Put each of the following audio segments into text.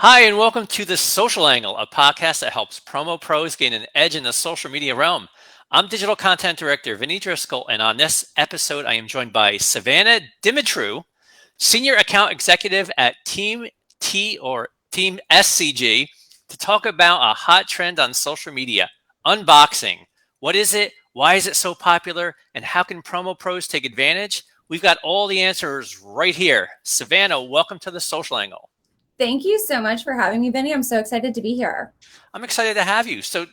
Hi, and welcome to The Social Angle, a podcast that helps promo pros gain an edge in the social media realm. I'm digital content director Vinny Driscoll, and on this episode, I am joined by Savannah Dimitrou, senior account executive at Team T or Team SCG, to talk about a hot trend on social media, unboxing. What is it? Why is it so popular? And how can promo pros take advantage? We've got all the answers right here. Savannah, welcome to The Social Angle. Thank you so much for having me, Vinny. I'm so excited to be here. I'm excited to have you. So,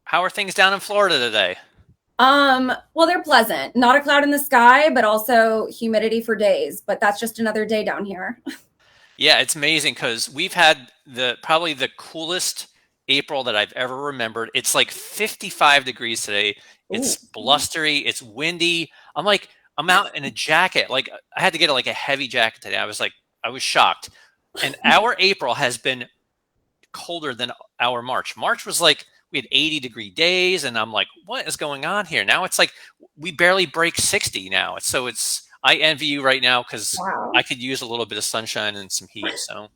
how are things down in Florida today? Well, they're pleasant. Not a cloud in the sky, but also humidity for days. But that's just another day down here. Yeah, it's amazing because we've had probably the coolest April that I've ever remembered. It's like 55 degrees today. It's Ooh. blustery, it's windy. I'm out in a jacket. Like I had to get like a heavy jacket today. I was shocked. And our April has been colder than our March. March was like we had 80-degree days, and I'm like, what is going on here? Now it's like we barely break 60 now. So I envy you right now because I Wow. could use a little bit of sunshine and some heat. So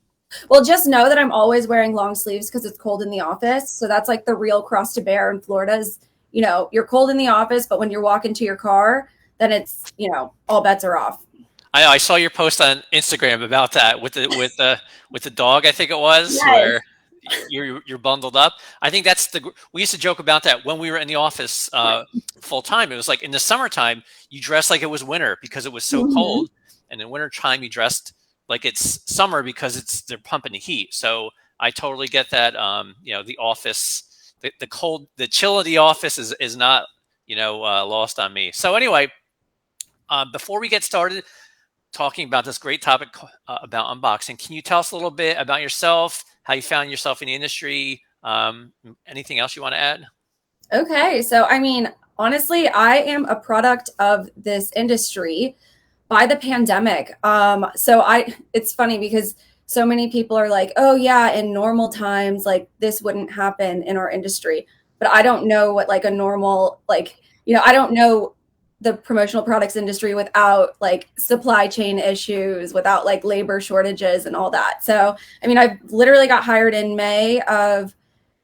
Well, just know that I'm always wearing long sleeves because it's cold in the office. So that's like the real cross to bear in Florida is, you're cold in the office, but when you're walking to your car, then it's, all bets are off. I saw your post on Instagram about that with the dog. I think it was Yes. where you're bundled up. I think we used to joke about that when we were in the office full time. It was like in the summertime you dressed like it was winter because it was so Mhm. cold, and in wintertime you dressed like it's summer because they're pumping the heat. So I totally get that. The office, the cold, the chill of the office is not lost on me. So anyway, before we get started talking about this great topic about unboxing. Can you tell us a little bit about yourself, how you found yourself in the industry? Anything else you want to add? Okay. So, honestly, I am a product of this industry by the pandemic. It's funny because so many people are like, oh, yeah, in normal times, like this wouldn't happen in our industry. But I don't know what like a normal, I don't know the promotional products industry without like supply chain issues, without like labor shortages and all that. So, I literally got hired in May of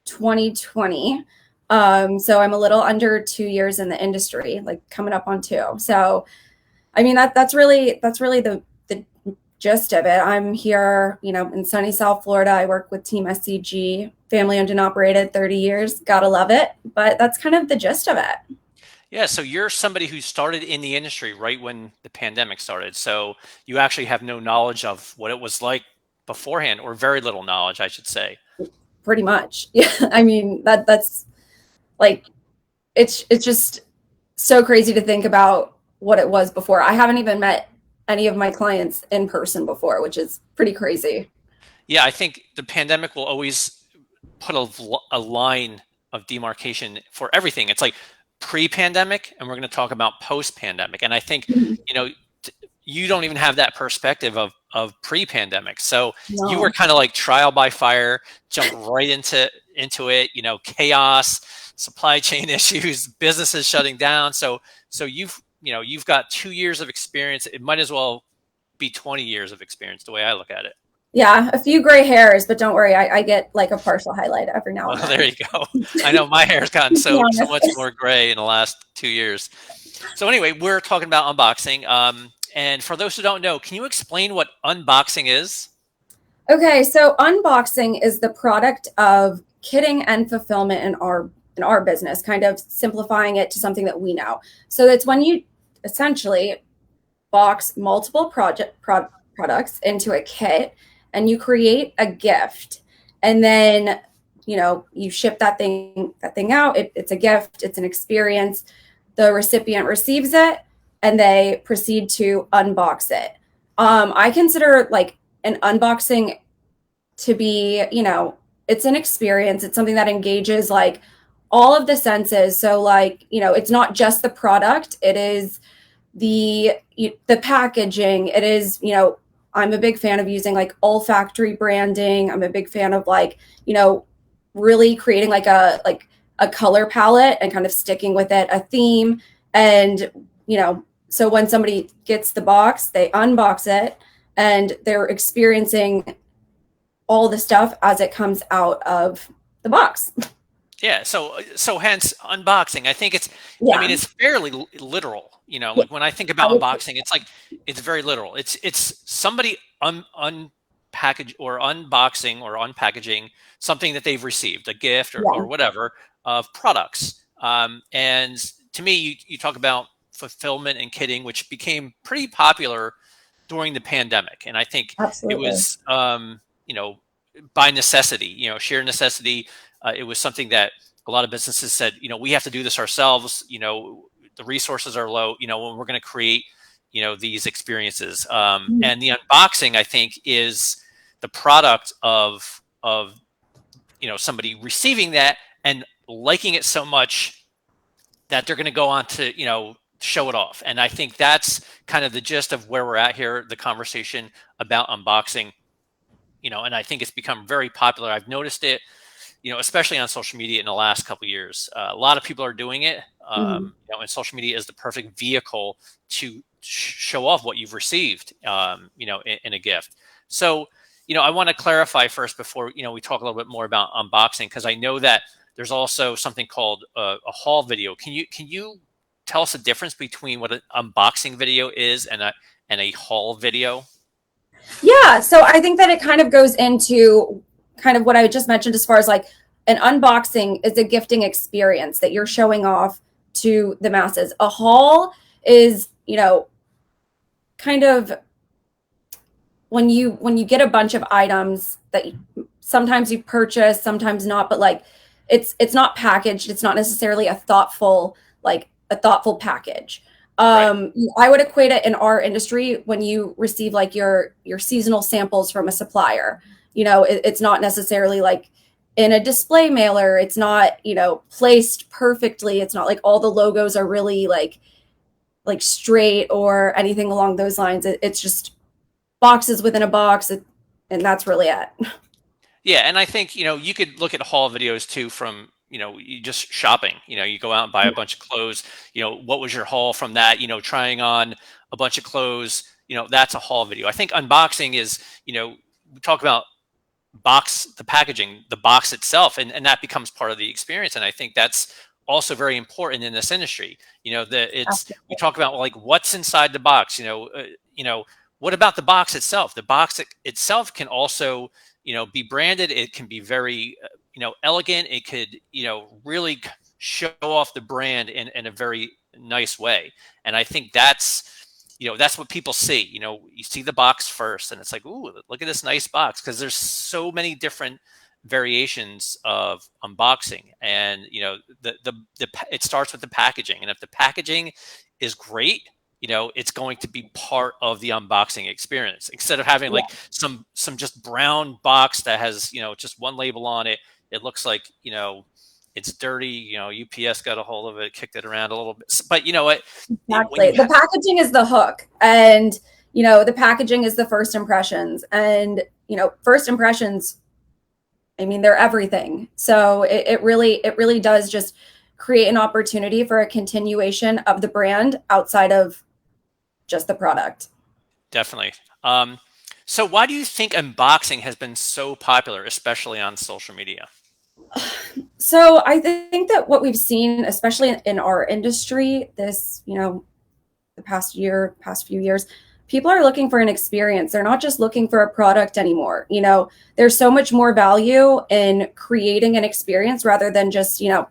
2020. So I'm a little under 2 years in the industry, like coming up on two. So that's really the gist of it. I'm here, in sunny South Florida. I work with Team SCG, family owned and operated, 30 years. Gotta love it. But that's kind of the gist of it. Yeah, so you're somebody who started in the industry right when the pandemic started. So you actually have no knowledge of what it was like beforehand, or very little knowledge, I should say. Pretty much. Yeah. That's like it's just so crazy to think about what it was before. I haven't even met any of my clients in person before, which is pretty crazy. Yeah, I think the pandemic will always put a line of demarcation for everything. It's like pre-pandemic, and we're going to talk about post-pandemic. And I think, you know, you don't even have that perspective of pre-pandemic. So you were No. kind of like trial by fire, jumped right into it. Chaos, supply chain issues, businesses shutting down. So you've got 2 years of experience. It might as well be 20 years of experience, the way I look at it. Yeah, a few gray hairs, but don't worry, I get like a partial highlight every now Well, and there then. you go. I know my hair's gotten To be so much honest. more gray in the last 2 years. So anyway, we're talking about unboxing. And for those who don't know, can you explain what unboxing is? Okay, so unboxing is the product of kitting and fulfillment in our business, kind of simplifying it to something that we know. So it's when you essentially box multiple products into a kit and you create a gift, and then you ship that thing out. It's a gift, it's an experience. The recipient receives it and they proceed to unbox it. I consider like an unboxing to be, it's an experience. It's something that engages like all of the senses. So like, it's not just the product, it is the packaging. It is, I'm a big fan of using like olfactory branding. I'm a big fan of like, really creating like a color palette and kind of sticking with it, a theme. And, so when somebody gets the box, they unbox it and they're experiencing all the stuff as it comes out of the box. Yeah, so hence unboxing. I think I mean, Yeah. it's fairly literal. Yeah. Like when I think I about would, unboxing, it's like it's very literal. It's somebody unpackage or unboxing or unpackaging something that they've received, a gift or yeah. whatever of products. And to me, you talk about fulfillment and kitting, which became pretty popular during the pandemic, and I think it Absolutely. was by necessity, sheer necessity. It was something that a lot of businesses said, we have to do this ourselves. The resources are low. When we're going to create, these experiences. Mhm. And the unboxing, I think, is the product of somebody receiving that and liking it so much that they're going to go on to show it off. And I think that's kind of the gist of where we're at here, the conversation about unboxing. And I think it's become very popular. I've noticed it, especially on social media in the last couple of years. A lot of people are doing it. Mhm. And social media is the perfect vehicle to show off what you've received, in a gift. So, I want to clarify first before, we talk a little bit more about unboxing, because I know that there's also something called a haul video. Can you tell us the difference between what an unboxing video is and a haul video? Yeah, so I think that it kind of goes into kind of what I just mentioned as far as like an unboxing is a gifting experience that you're showing off to the masses. A haul is, kind of when you get a bunch of items that sometimes you purchase, sometimes not, but like it's not packaged. It's not necessarily a thoughtful package. Right. I would equate it in our industry when you receive like your seasonal samples from a supplier. It's not necessarily like in a display mailer. It's not placed perfectly. It's not like all the logos are really like straight or anything along those lines. It's just boxes within a box, and that's really it. Yeah, and I think you could look at haul videos too from you just shopping. You go out and buy a bunch of clothes. What was your haul from that? Trying on a bunch of clothes. That's a haul video. I think unboxing is we talk about the packaging, the box itself, and that becomes part of the experience. And I think that's also very important in this industry. That we talk about like what's inside the box. What about the box itself? The box itself can also be branded. It can be very elegant. It could really show off the brand in a very nice way. And I think that's what people see. You see the box first, and it's like, ooh, look at this nice box, because there's so many different variations of unboxing. And it starts with the packaging, and if the packaging is great, it's going to be part of the unboxing experience, instead of having Yeah, like some just brown box that has just one label on it. It looks like it's dirty. UPS got a hold of it, kicked it around a little bit. But you know what? When exactly. you The packaging is the hook, and the packaging is the first impressions, and first impressions, I mean, they're everything. So it really does just create an opportunity for a continuation of the brand outside of just the product. Definitely. So why do you think unboxing has been so popular, especially on social media? So I think that what we've seen, especially in our industry, the past few years, people are looking for an experience. They're not just looking for a product anymore. There's so much more value in creating an experience rather than just, here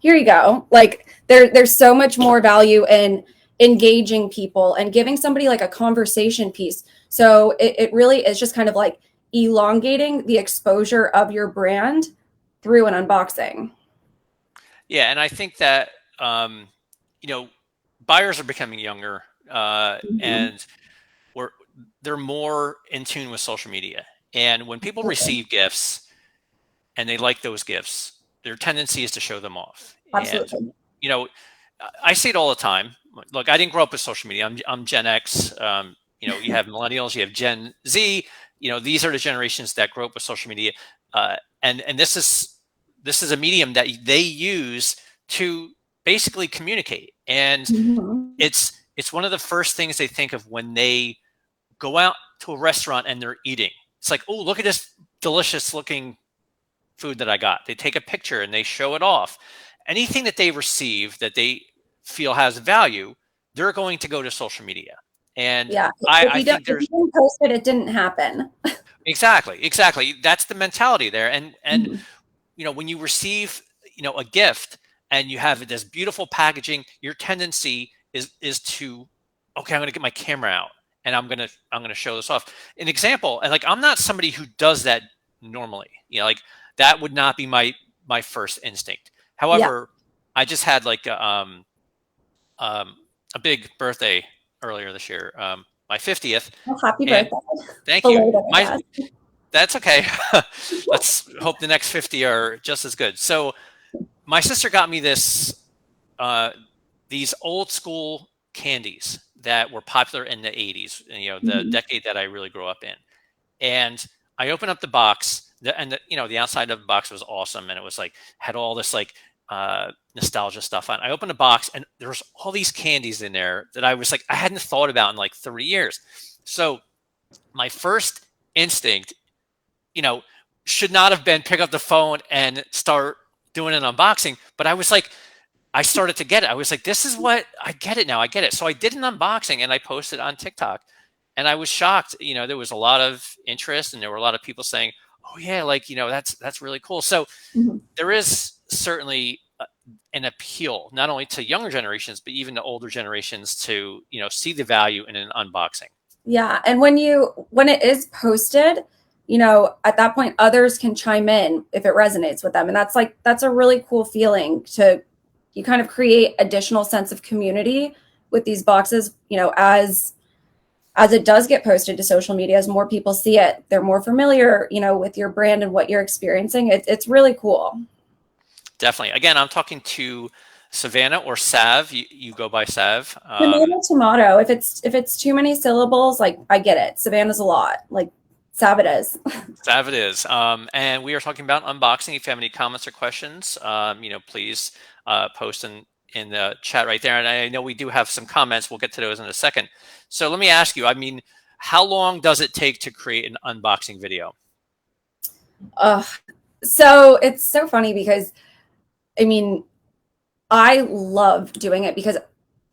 you go. Like there's so much more value in engaging people and giving somebody like a conversation piece. So it really is just kind of like elongating the exposure of your brand through an unboxing. Yeah, and I think that you know buyers are becoming younger, Mhm. and we're they're more in tune with social media. And when people Absolutely. receive gifts and they like those gifts, their tendency is to show them off. And Absolutely. you know, I see it all the time. Look, I didn't grow up with social media. I'm Gen X. You have millennials, you have Gen Z. These are the generations that grow up with social media, and this is a medium that they use to basically communicate. And Mhm. it's one of the first things they think of when they go out to a restaurant and they're eating. It's like, oh, look at this delicious looking food that I got. They take a picture and they show it off. Anything that they receive that they feel has value, they're going to go to social media. And Yeah. I think If you there's didn't post it, it didn't happen. exactly. That's the mentality there. And Mhm. when you receive, a gift and you have this beautiful packaging, your tendency is to, okay, I'm going to get my camera out and I'm going to show this off. An example, and like I'm not somebody who does that normally. Like that would not be my first instinct. Yeah. However, I just had like um, a big birthday earlier this year, my 50th, Well, happy and birthday. thank you. Belated, I My guess. That's okay. Let's hope the next 50 are just as good. So my sister got me uh, these old school candies that were popular in the 80s, the Mhm. decade that I really grew up in. And I opened up the box, and the outside of the box was awesome, and it was like had all this like nostalgia stuff on. I opened the box, and there was all these candies in there that I was like I hadn't thought about in like 30 years. So my first instinct, you know, should not have been pick up the phone and start doing an unboxing. But I was like, I started to get it. I was like, this is what I get it now. I get it. So I did an unboxing and I posted on TikTok, and I was shocked. There was a lot of interest and there were a lot of people saying, oh yeah, like, that's really cool. So Mhm. there is certainly an appeal, not only to younger generations, but even to older generations to, see the value in an unboxing. Yeah, and when it is posted, at that point others can chime in if it resonates with them. And that's a really cool feeling to you kind of create additional sense of community with these boxes, as it does get posted to social media, as more people see it, they're more familiar, with your brand and what you're experiencing. It's really cool. Definitely. Again, I'm talking to Savannah or Sav. You go by Sav. Tomato, tomato. If it's too many syllables, like I get it. Savannah's a lot. Like Sav it is. Sav it is. And we are talking about unboxing. If you have any comments or questions, please post in the chat right there. And I know we do have some comments. We'll get to those in a second. So let me ask you, I mean, how long does it take to create an unboxing video? Ugh. So it's so funny because I mean, I love doing it because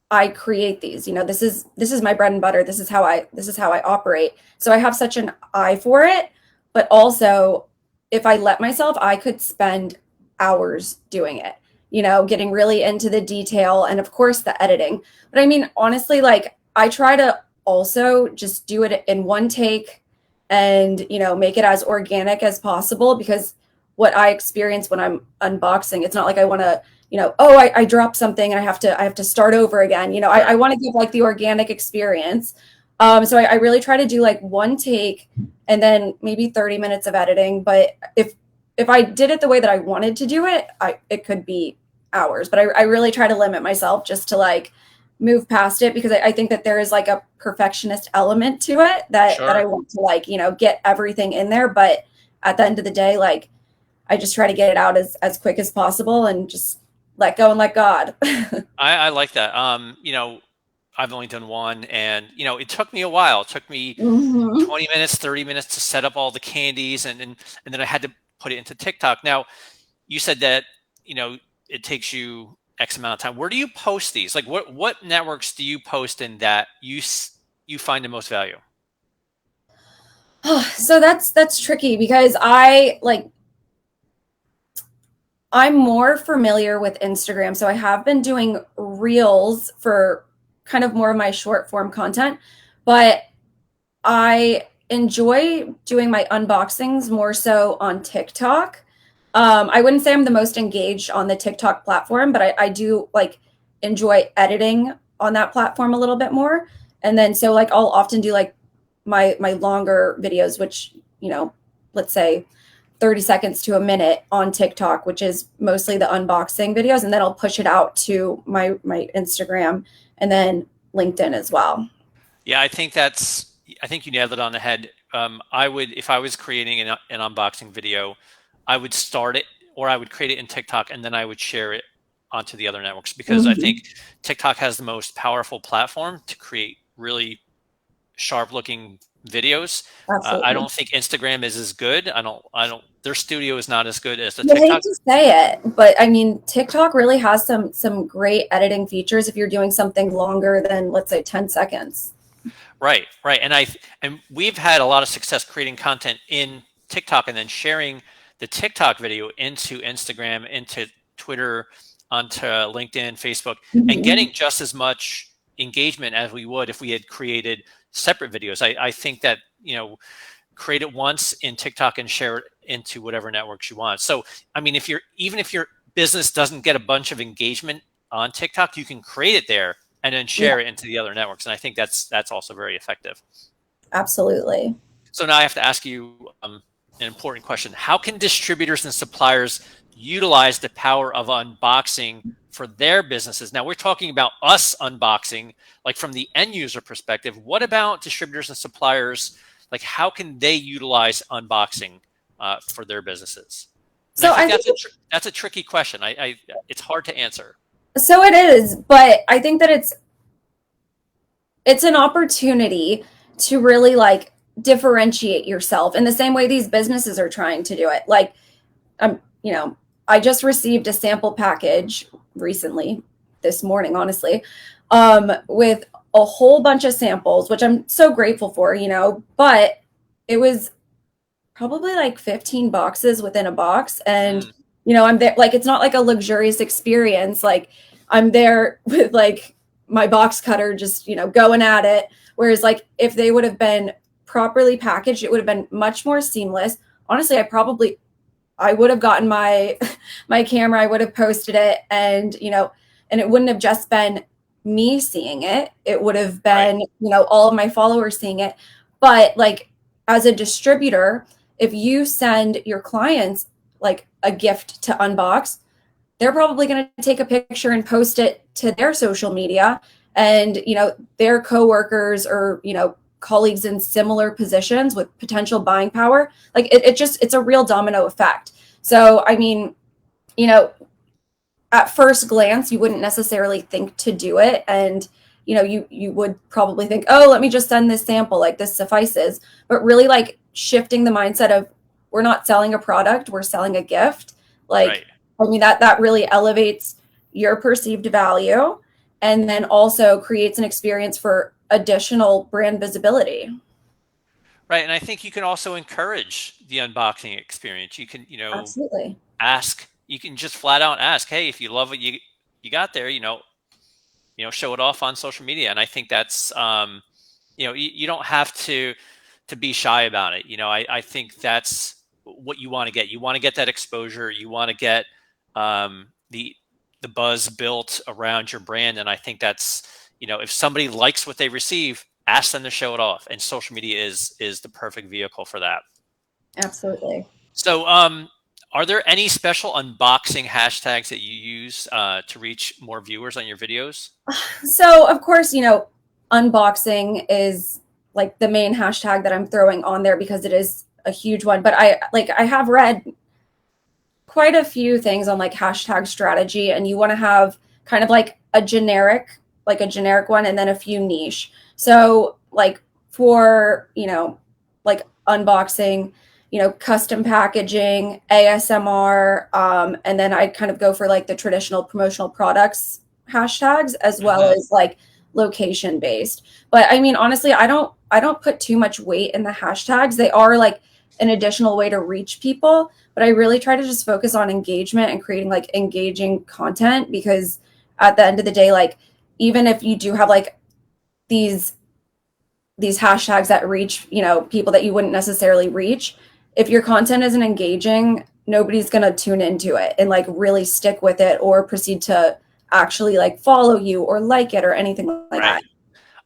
I create these. This is my bread and butter. This is how I operate. So I have such an eye for it, but also if I let myself, I could spend hours doing it. Getting really into the detail and of course the editing. But I mean, honestly, like I try to also just do it in one take and, make it as organic as possible because what I experience when I'm unboxing, it's not like I want to oh, I dropped something and I have to start over again. I Sure. want to give like the organic experience. So I really try to do like one take and then maybe 30 minutes of editing. But if I did it the way that I wanted to do it, it could be hours. But I really try to limit myself just to like move past it because I think that there is like a perfectionist element to it that I Sure. want to like, get everything in there. But at the end of the day, like I just try to get it out as quick as possible and just let go and let God. I like that. I've only done one, and it took me a while. It took me Mhm. 20 minutes, 30 minutes to set up all the candies, and then I had to put it into TikTok. Now, you said that it takes you X amount of time. Where do you post these? Like, what networks do you post in that you find the most value? So that's tricky because I'm more familiar with Instagram. So I have been doing reels for kind of more of my short form content, but I enjoy doing my unboxings more so on TikTok. I wouldn't say I'm the most engaged on the TikTok platform, but I do like enjoy editing on that platform a little bit more. And then so like I'll often do like my longer videos, which, let's say 30 seconds to a minute on TikTok, which is mostly the unboxing videos, and then I'll push it out to my Instagram and then LinkedIn as well. Yeah, I think you nailed it on the head. I would, if I was creating an unboxing video, I would start it or I would create it in TikTok and then I would share it onto the other networks because I think Mhm. TikTok has the most powerful platform to create really sharp looking videos. I Absolutely. don't think Instagram is as good. Their studio is not as good as the You hate TikTok. to say it, but I mean, TikTok really has some great editing features if you're doing something longer than, let's say, 10 seconds. Right, right. And we've had a lot of success creating content in TikTok and then sharing the TikTok video into Instagram, into Twitter, onto LinkedIn, Facebook, and Mhm. getting just as much engagement as we would if we had created separate videos. I think that, create it once in TikTok and share it into whatever networks you want. So, I mean, even if your business doesn't get a bunch of engagement on TikTok, you can create it there and then Yeah, share it into the other networks. And I think that's also very effective. absolutely. So now I have to ask you an important question. How can distributors and suppliers utilize the power of unboxing for their businesses? Now we're talking about us unboxing, like from the end user perspective. What about distributors and suppliers? Like how can they utilize unboxing for their businesses? And I So think I think that's a tricky question. It's hard to answer. so it is, but I think that it's an opportunity to really like differentiate yourself in the same way these businesses are trying to do it. Like you know, I just received a sample package recently, this morning, honestly, with a whole bunch of samples, which I'm so grateful for, but it was probably like 15 boxes within a box. And, Mm, I'm there, like, it's not like a luxurious experience. Like, I'm there with like my box cutter just, going at it. Whereas, like, if they would have been properly packaged, it would have been much more seamless. Honestly, I would have gotten my my camera, I would have posted it, and and it wouldn't have just been me seeing it. It would have right. been, all of my followers seeing it. But like as a distributor, if you send your clients like a gift to unbox, they're probably going to take a picture and post it to their social media, and their coworkers or colleagues in similar positions with potential buying power, like it's a real domino effect. So I mean, you know at first glance you wouldn't necessarily think to do it, and you would probably think, oh, let me just send this sample, like this suffices. But really, like, shifting the mindset of, we're not selling a product, we're selling a gift. Like, Right. I mean, that really elevates your perceived value, and then also creates an experience for additional brand visibility. Right. And I think you can also encourage the unboxing experience. You can, Absolutely. ask, you can just flat out ask, hey, if you love what you got there, show it off on social media. And I think that's you don't have to be shy about it. I think that's what you want to get. You want to get that exposure. You want to get the buzz built around your brand. And I think that's, if somebody likes what they receive, ask them to show it off. And social media is the perfect vehicle for that. Absolutely. So are there any special unboxing hashtags that you use to reach more viewers on your videos? So, of course, unboxing is like the main hashtag that I'm throwing on there because it is a huge one. But I have read quite a few things on like hashtag strategy, and you want to have kind of like a generic one, and then a few niche. So, like, for, like unboxing, custom packaging, ASMR, and then I kind of go for like the traditional promotional products hashtags, as well Hmm. as like location based. But I mean, honestly, I don't put too much weight in the hashtags. They are like an additional way to reach people, but I really try to just focus on engagement and creating like engaging content, because at the end of the day, like, even if you do have like these these hashtags that reach, people that you wouldn't necessarily reach, if your content isn't engaging, nobody's going to tune into it and like really stick with it or proceed to actually like follow you or like it or anything like Right. that.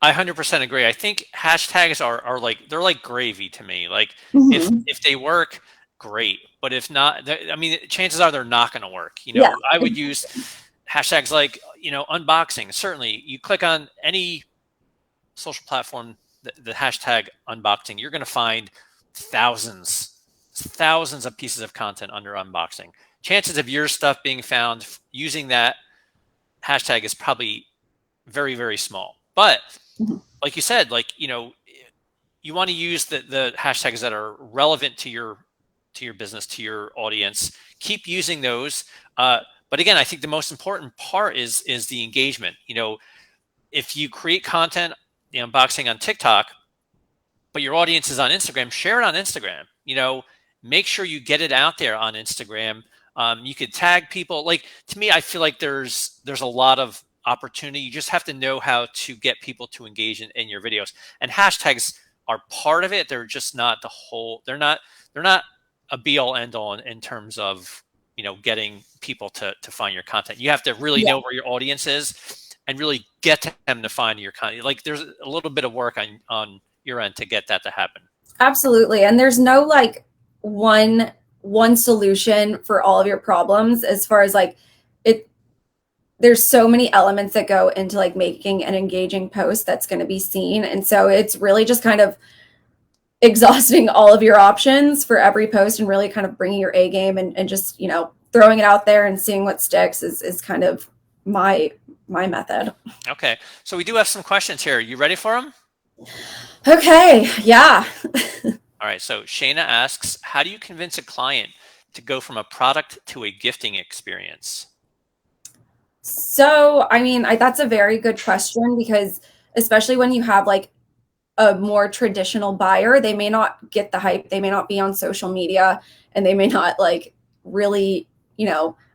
I 100% agree. I think hashtags are like, they're like gravy to me. Like Mm-hmm. if they work, great. But if not, I mean, chances are they're not going to work. Yeah. I would use hashtags like, unboxing. Certainly, you click on any social platform, the hashtag unboxing, you're going to find thousands of pieces of content under unboxing. Chances of your stuff being found using that hashtag is probably very, very small. But Mhm. like you said, like, you want to use the hashtags that are relevant to your business, to your audience. Keep using those. But again, I think the most important part is the engagement. If you create content, unboxing on TikTok, but your audience is on Instagram, share it on Instagram. Make sure you get it out there on Instagram. You could tag people. Like, to me, I feel like there's a lot of opportunity. You just have to know how to get people to engage in your videos. And hashtags are part of it. They're just not the whole. They're not a be all end all in terms of getting people to find your content. You have to really Yeah, know where your audience is and really get them to find your content. Like, there's a little bit of work on your end to get that to happen. absolutely. And there's no like one solution for all of your problems as far as like it there's so many elements that go into like making an engaging post that's going to be seen. And so it's really just kind of exhausting all of your options for every post and really kind of bringing your A game and just, throwing it out there and seeing what sticks is kind of my method. Okay, so we do have some questions here. You ready for them? Okay, yeah. All right, so Shayna asks, how do you convince a client to go from a product to a gifting experience? So, I mean, that's a very good question because especially when you have like a more traditional buyer, they may not get the hype, they may not be on social media, and they may not like really,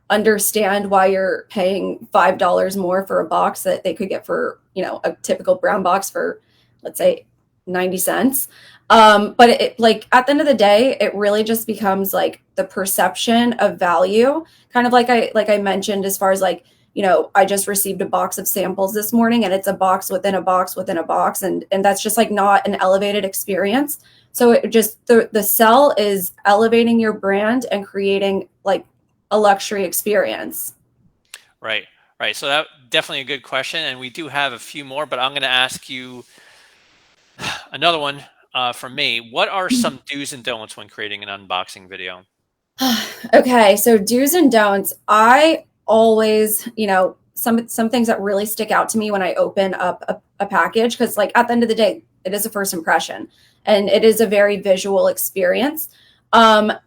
understand why you're paying $5 more for a box that they could get for, a typical brown box for, let's say, 90 cents. But it like at the end of the day, it really just becomes like the perception of value, kind of like I mentioned, as far as like, I just received a box of samples this morning and it's a box within a box within a box. And that's just like not an elevated experience. So it just, the sell is elevating your brand and creating like a luxury experience. Right, right. So that definitely a good question. And we do have a few more, but I'm going to ask you another one from me. What are some do's and don'ts when creating an unboxing video? Okay, so do's and don'ts. I always, some things that really stick out to me when I open up a package, because like at the end of the day, it is a first impression and it is a very visual experience.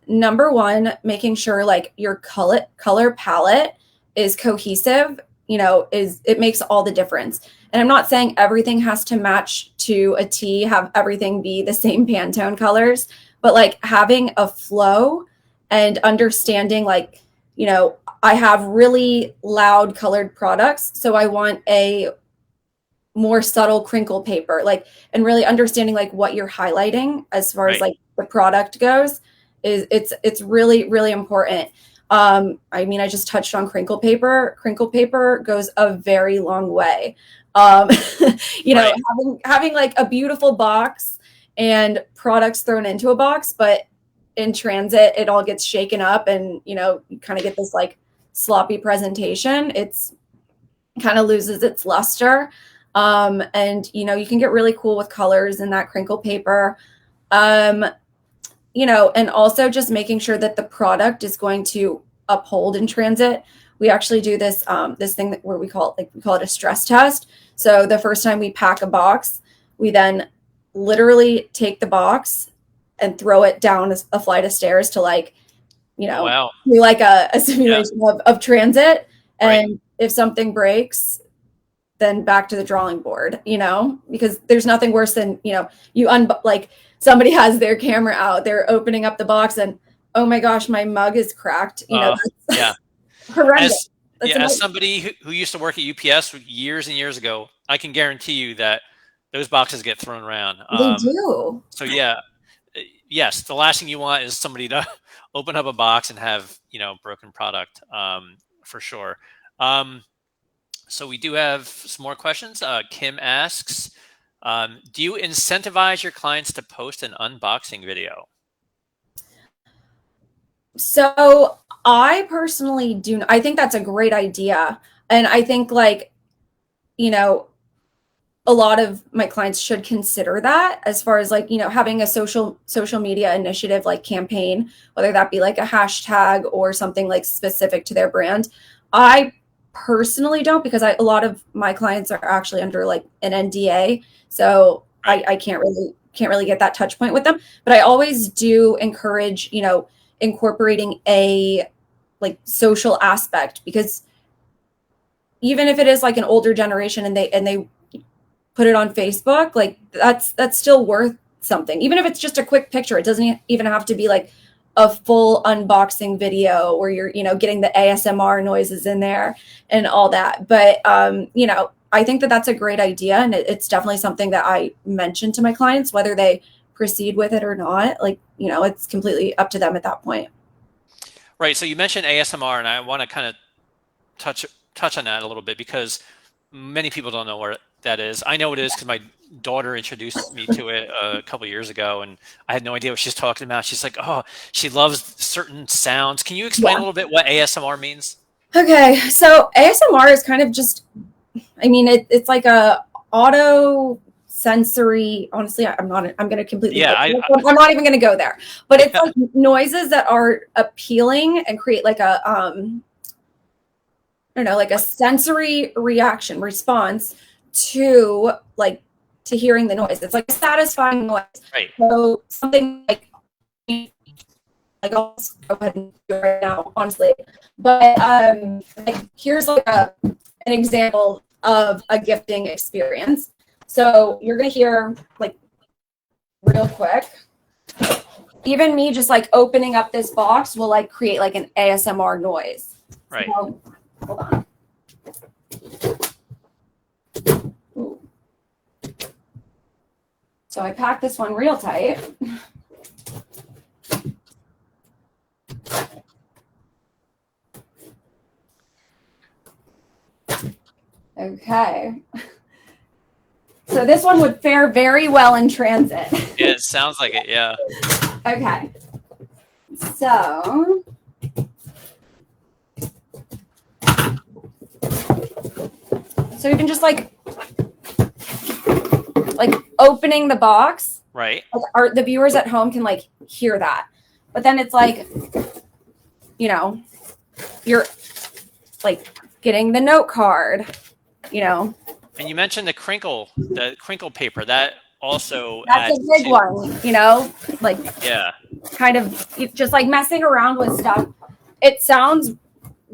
Number one, making sure like your color palette is cohesive, is it makes all the difference. And I'm not saying everything has to match to a T, have everything be the same Pantone colors, but like having a flow and understanding like, I have really loud colored products, so I want a more subtle crinkle paper, like, and really understanding like what you're highlighting as far as Right, like the product goes is it's really, really important. I mean, I just touched on crinkle paper. Crinkle paper goes a very long way. Um, right, having like a beautiful box and products thrown into a box, but in transit, it all gets shaken up and, you kind of get this like sloppy presentation. It's kind of loses its luster. And, you can get really cool with colors in that crinkle paper. Um, and also just making sure that the product is going to uphold in transit. We actually do this thing where we call it a stress test. So the first time we pack a box, we then literally take the box and throw it down a flight of stairs to like, oh, wow, do like a yeah, simulation of transit. right, And if something breaks, then back to the drawing board, because there's nothing worse than, like somebody has their camera out, they're opening up the box and, oh my gosh, my mug is cracked. yeah. That's horrendous. As That's yeah, as somebody who used to work at UPS years and years ago, I can guarantee you that those boxes get thrown around. they do. So yeah, yes, the last thing you want is somebody to open up a box and have broken product, for sure. Um, so we do have some more questions. Kim asks, do you incentivize your clients to post an unboxing video? So I personally do. I think that's a great idea. And I think like, you know, a lot of my clients should consider that as far as like, having a social media initiative like campaign, whether that be like a hashtag or something like specific to their brand. I personally don't, because a lot of my clients are actually under like an NDA. So Right. I can't really get that touch point with them. But I always do encourage, incorporating a like social aspect, because even if it is like an older generation and they put it on Facebook, like that's still worth something. Even if it's just a quick picture, it doesn't even have to be like a full unboxing video where you're, getting the ASMR noises in there and all that. But, I think that that's a great idea. And it's definitely something that I mention to my clients, whether they proceed with it or not. Like, it's completely up to them at that point. Right. So you mentioned ASMR, and I want to kind of touch on that a little bit, because many people don't know what that is. I know it is because my daughter introduced me to it a couple of years ago, and I had no idea what she's talking about. She's like, oh, she loves certain sounds. Can you explain a little bit what ASMR means? Okay. So ASMR is kind of just, it's like a auto sensory. Honestly, I'm going to completely, I'm not even going to go there, but it's like noises that are appealing and create like a, I don't know, like a sensory response to hearing the noise. It's like a satisfying noise. Right. So something like I'll just go ahead and do it right now, honestly. But here's like an example of a gifting experience. So you're gonna hear like real quick. Even me just like opening up this box will like create like an ASMR noise. Right. So, hold on. Ooh. So I packed this one real tight. Okay. So this one would fare very well in transit. Yeah, it sounds like it, yeah. Okay. So you can just like opening the box. Right. Like the viewers at home can like hear that. But then it's like, you're like getting the note card, And you mentioned the crinkle paper. That also that's a big one, like yeah, kind of just like messing around with stuff. It sounds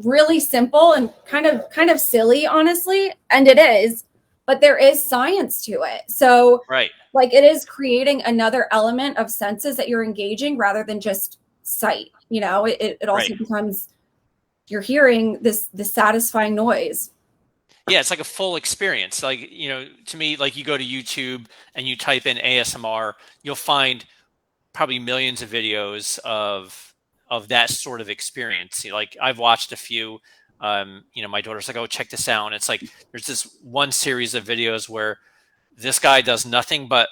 really simple and kind of silly, honestly, and it is, but there is science to it. So right. Like it is creating another element of senses that you're engaging rather than just sight. It also becomes, you're hearing this satisfying noise. Yeah, it's like a full experience. Like, to me, like you go to YouTube and you type in ASMR, you'll find probably millions of videos of that sort of experience. Like I've watched a few, my daughter's like, oh, check this out. And it's like, there's this one series of videos where this guy does nothing but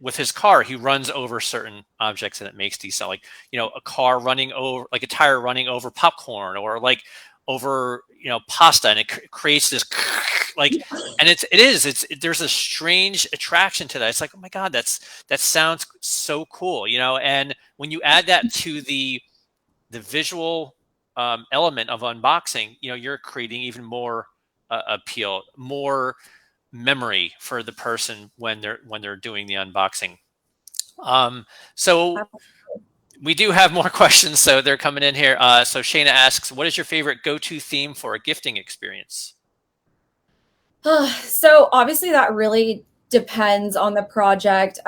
with his car, he runs over certain objects and it makes these sound like, a car running over, like a tire running over popcorn, or like over, pasta, and it creates this like, and there's a strange attraction to that. It's like, oh my God, that sounds so cool, and when you add that to the visual element of unboxing, you're creating even more appeal, more memory for the person when they're doing the unboxing. So we do have more questions, so they're coming in here. So Shayna asks, what is your favorite go-to theme for a gifting experience? So obviously that really depends on the project.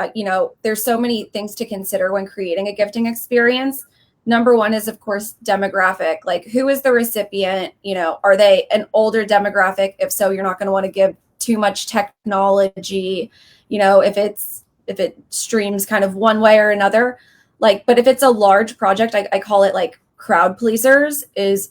There's so many things to consider when creating a gifting experience. Number one is, of course, demographic. Like, who is the recipient? Are they an older demographic? If so, you're not going to want to give too much technology, if it streams kind of one way or another. But if it's a large project, I call it like crowd pleasers, is,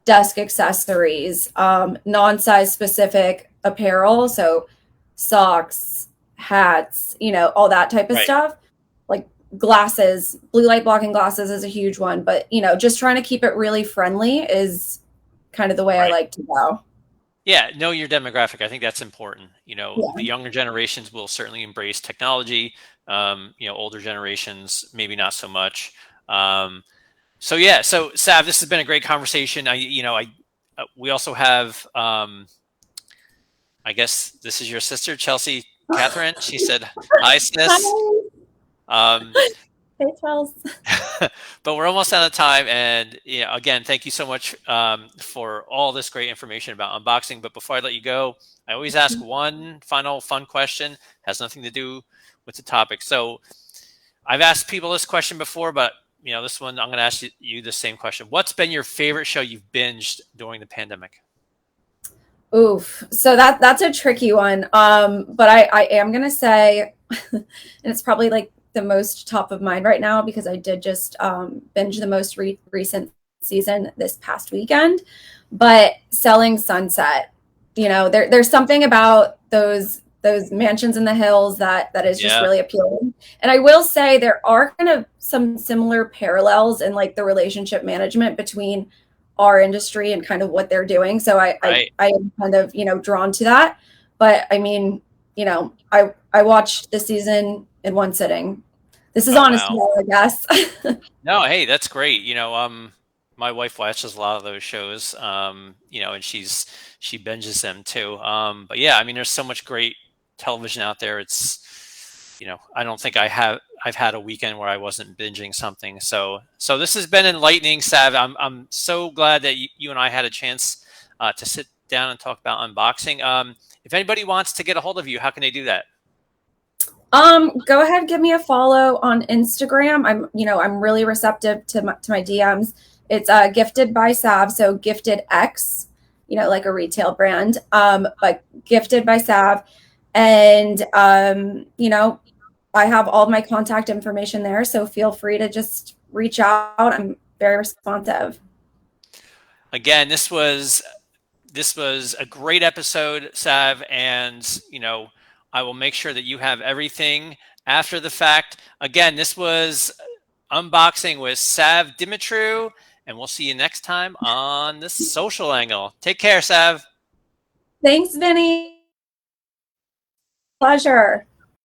desk accessories, non-size specific apparel. So socks, hats, all that type of stuff. Like glasses, blue light blocking glasses is a huge one, but just trying to keep it really friendly is kind of the way I like to go. Yeah, know your demographic. I think that's important. The younger generations will certainly embrace technology. Older generations, maybe not so much. So Sav, this has been a great conversation. We also have, I guess this is your sister, Chelsea. Catherine. She said, "Hi, sis." Hi. Um, Hey, Charles. but we're almost out of time, and again, thank you so much for all this great information about unboxing. But before I let you go, I always ask one final fun question. Has nothing to do with the topic. So I've asked people this question before, but this one I'm going to ask you the same question. What's been your favorite show you've binged during the pandemic? Oof. So that's a tricky one. But I am gonna say, and it's probably like the most top of mind right now because I did just binge the most recent season this past weekend. But Selling Sunset, there's something about those mansions in the hills that is just Yeah, really appealing. And I will say there are kind of some similar parallels in like the relationship management between our industry and kind of what they're doing. So right. I am kind of, drawn to that. But I mean, I watched the season in one sitting. This is Oh, honest, wow. I guess. No, hey, that's great. My wife watches a lot of those shows, and she binges them too. But yeah, I mean, there's so much great television out there. I don't think I've had a weekend where I wasn't binging something. So this has been enlightening, Sav. I'm so glad that you and I had a chance to sit down and talk about unboxing. If anybody wants to get a hold of you, how can they do that? Go ahead, give me a follow on Instagram. I'm really receptive to my DMs. It's Gifted by Sav, so Gifted X, like a retail brand. But Gifted by Sav, and I have all my contact information there, so feel free to just reach out. I'm very responsive. Again, this was a great episode, Sav, and I will make sure that you have everything after the fact. Again, this was unboxing with Sav Dimitru, and we'll see you next time on the social angle. Take care, Sav. Thanks, Vinny. Pleasure.